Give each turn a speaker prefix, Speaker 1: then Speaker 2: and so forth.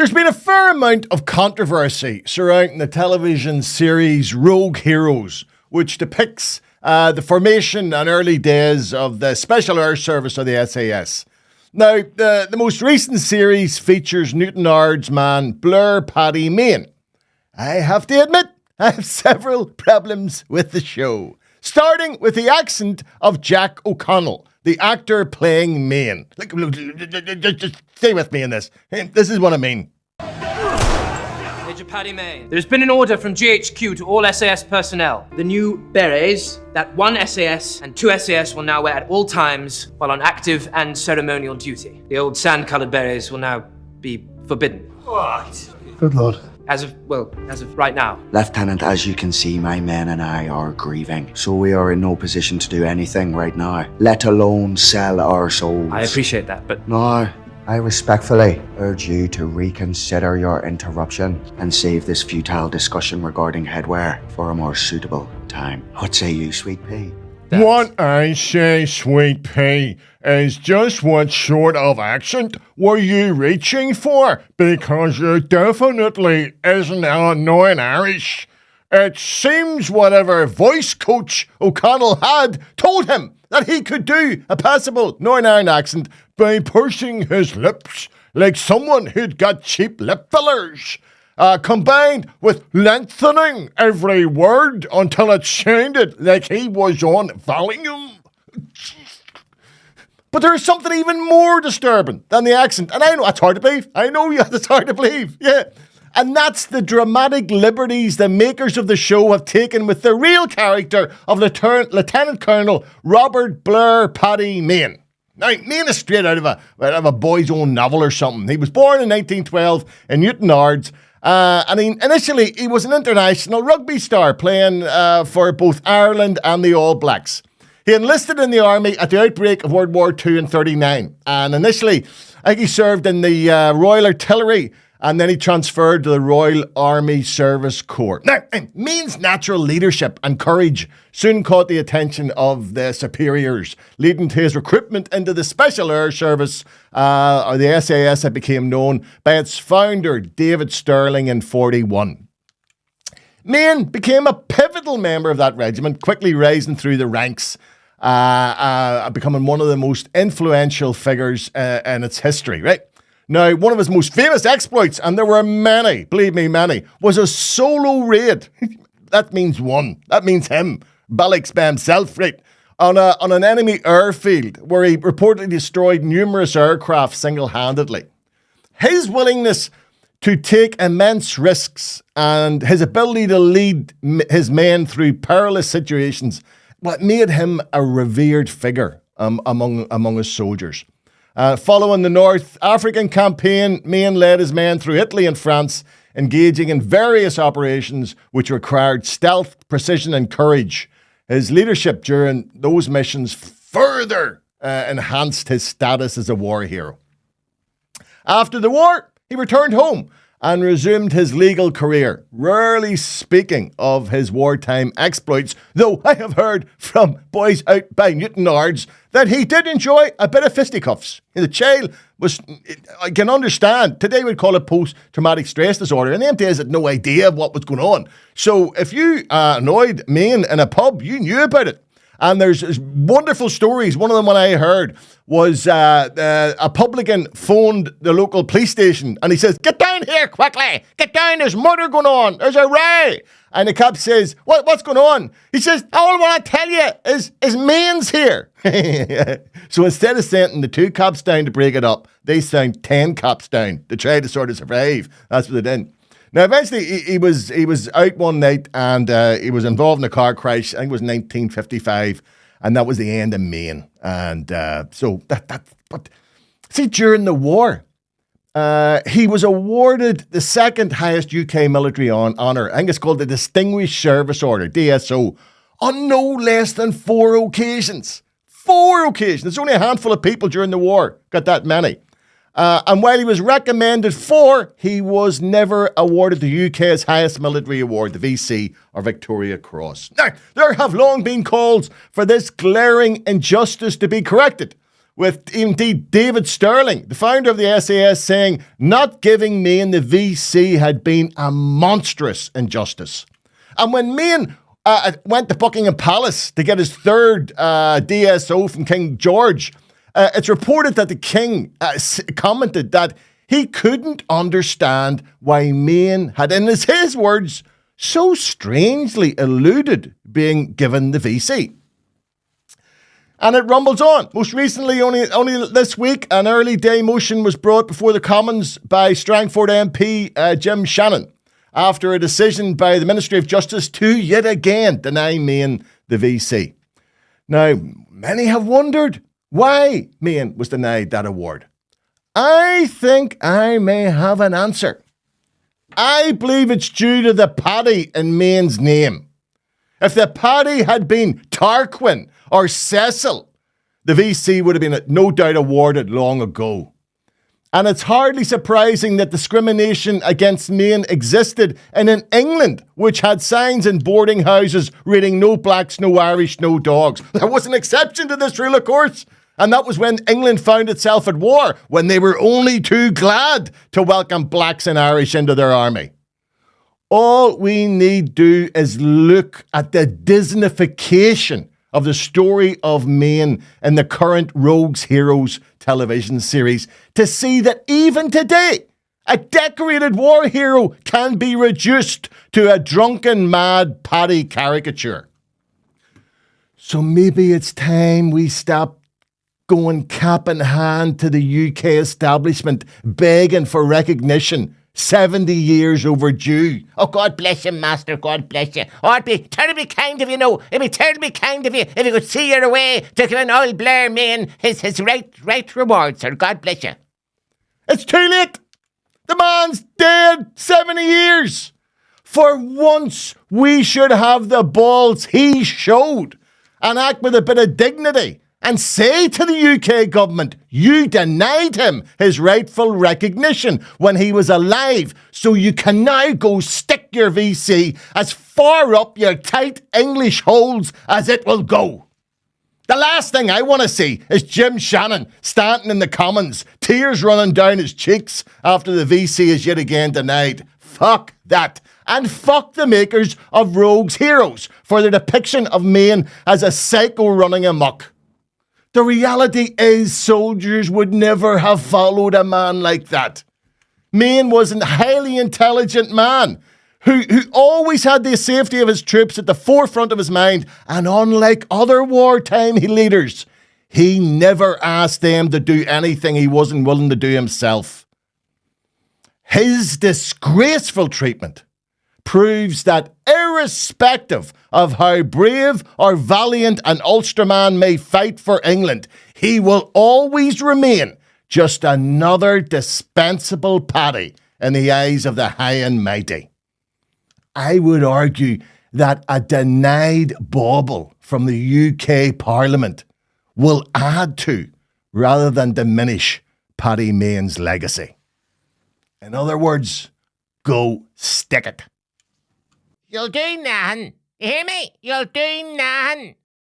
Speaker 1: There's been a fair amount of controversy surrounding the television series Rogue Heroes, which depicts the formation and early days of the Special Air Service of the SAS. Now, the most recent series features Newtonard's man Blair Paddy Mayne. I have to admit, I have several problems with the show, starting with the accent of Jack O'Connell, the actor playing Mayne. Just stay with me in this. This is what I mean.
Speaker 2: Major Paddy Mayne. There's been an order from GHQ to all SAS personnel. The new berets that one SAS and two SAS will now wear at all times while on active and ceremonial duty. The old sand-coloured berets will now be forbidden.
Speaker 3: What? Good Lord.
Speaker 2: As of right now.
Speaker 4: Lieutenant, as you can see, my men and I are grieving, so we are in no position to do anything right now, let alone sell our souls.
Speaker 2: I appreciate that, but...
Speaker 4: Now, I respectfully urge you to reconsider your interruption and save this futile discussion regarding headwear for a more suitable time. What say you, Sweet Pea?
Speaker 1: What I say, Sweet Pea, is just what sort of accent were you reaching for? Because you definitely isn't Northern Irish. It seems whatever voice coach O'Connell had told him that he could do a passable Northern Ireland accent by pursing his lips like someone who'd got cheap lip fillers. Combined with lengthening every word until it sounded like he was on Valium. But there's something even more disturbing than the accent. And I know, that's hard to believe. I know that's hard to believe. Yeah. And that's the dramatic liberties the makers of the show have taken with the real character of Lieutenant Colonel Robert Blair Paddy Mayne. Now, Mayne is straight out of a boy's own novel or something. He was born in 1912 in Newtonards. Initially, he was an international rugby star playing for both Ireland and the All Blacks. He enlisted in the army at the outbreak of World War II in 1939. And initially, I think he served in the Royal Artillery, and then he transferred to the Royal Army Service Corps. Now, Mayne's natural leadership and courage soon caught the attention of the superiors, leading to his recruitment into the Special Air Service, or the SAS, that became known by its founder, David Stirling, in 1941. Mayne became a pivotal member of that regiment, quickly rising through the ranks, becoming one of the most influential figures in its history, right? Now, one of his most famous exploits, and there were many, believe me, many, was a solo raid. That means one. That means him. Ballix by himself, right? On an enemy airfield where he reportedly destroyed numerous aircraft single-handedly. His willingness to take immense risks and his ability to lead his men through perilous situations, what made him a revered figure among his soldiers. Following the North African campaign, Mayne led his men through Italy and France, engaging in various operations which required stealth, precision, and courage. His leadership during those missions further enhanced his status as a war hero. After the war, he returned home and resumed his legal career, rarely speaking of his wartime exploits, though I have heard from boys out by Newtonards that he did enjoy a bit of fisticuffs. The child was, I can understand, today we'd call it post-traumatic stress disorder, and them days had no idea of what was going on. So if you annoyed Mayne in a pub, you knew about it. And there's wonderful stories. One of them, when I heard, was a publican phoned the local police station and he says, "Get down here quickly! Get down, there's murder going on! There's a row!" And the cop says, what's going on? He says, "All I want to tell you is Mayne's here." So instead of sending the 2 cops down to break it up, they sent 10 cops down to try to sort of survive. That's what they did. Now, eventually, he was out one night and he was involved in a car crash. I think it was 1955, and that was the end of Mayne. And but see, during the war, he was awarded the second highest UK military honour. I think it's called the Distinguished Service Order, DSO, on no less than 4 occasions. 4 occasions. There's only a handful of people during the war got that many. And while he was recommended 4, he was never awarded the UK's highest military award, the VC, or Victoria Cross. Now, there have long been calls for this glaring injustice to be corrected, with indeed David Sterling, the founder of the SAS, saying not giving Mayne the VC had been a monstrous injustice. And when Mayne went to Buckingham Palace to get his third DSO from King George, it's reported that the king commented that he couldn't understand why Mayne had, in his words, so strangely eluded being given the VC. And it rumbles on. Most recently, only this week, an early day motion was brought before the Commons by Strangford MP Jim Shannon after a decision by the Ministry of Justice to yet again deny Mayne the VC. Now, many have wondered why Mayne was denied that award. I think I may have an answer. I believe it's due to the Paddy in Mayne's name. If the Paddy had been Tarquin or Cecil, the VC would have been no doubt awarded long ago. And it's hardly surprising that discrimination against Mayne existed in an England which had signs in boarding houses reading "No blacks, no Irish, no dogs." There was an exception to this rule, of course, and that was when England found itself at war, when they were only too glad to welcome blacks and Irish into their army. All we need do is look at the Disnefication of the story of Mayne in the current Rogues Heroes television series to see that even today, a decorated war hero can be reduced to a drunken mad Paddy caricature. So maybe it's time we stop going cap in hand to the UK establishment begging for recognition 70 years overdue.
Speaker 5: Oh, God bless you, Master, God bless you. Oh, it'd be terribly kind of you, know. It'd be terribly kind of you if you could see your way to give an old Blair Mayne his right reward, sir. God bless you.
Speaker 1: It's too late. The man's dead 70 years. For once, we should have the balls he showed and act with a bit of dignity and say to the UK government, you denied him his rightful recognition when he was alive, so you can now go stick your VC as far up your tight English holes as it will go. The last thing I want to see is Jim Shannon standing in the Commons, tears running down his cheeks after the VC is yet again denied. Fuck that. And fuck the makers of Rogues Heroes for their depiction of Mayne as a psycho running amok. The reality is soldiers would never have followed a man like that. Mayne was a highly intelligent man who always had the safety of his troops at the forefront of his mind, and unlike other wartime leaders, he never asked them to do anything he wasn't willing to do himself. His disgraceful treatment proves that irrespective of how brave or valiant an Ulsterman may fight for England, he will always remain just another dispensable Paddy in the eyes of the high and mighty. I would argue that a denied bauble from the UK Parliament will add to, rather than diminish, Paddy Mayne's legacy. In other words, go stick it.
Speaker 5: You'll do nothing. You hear me? You'll do nothing.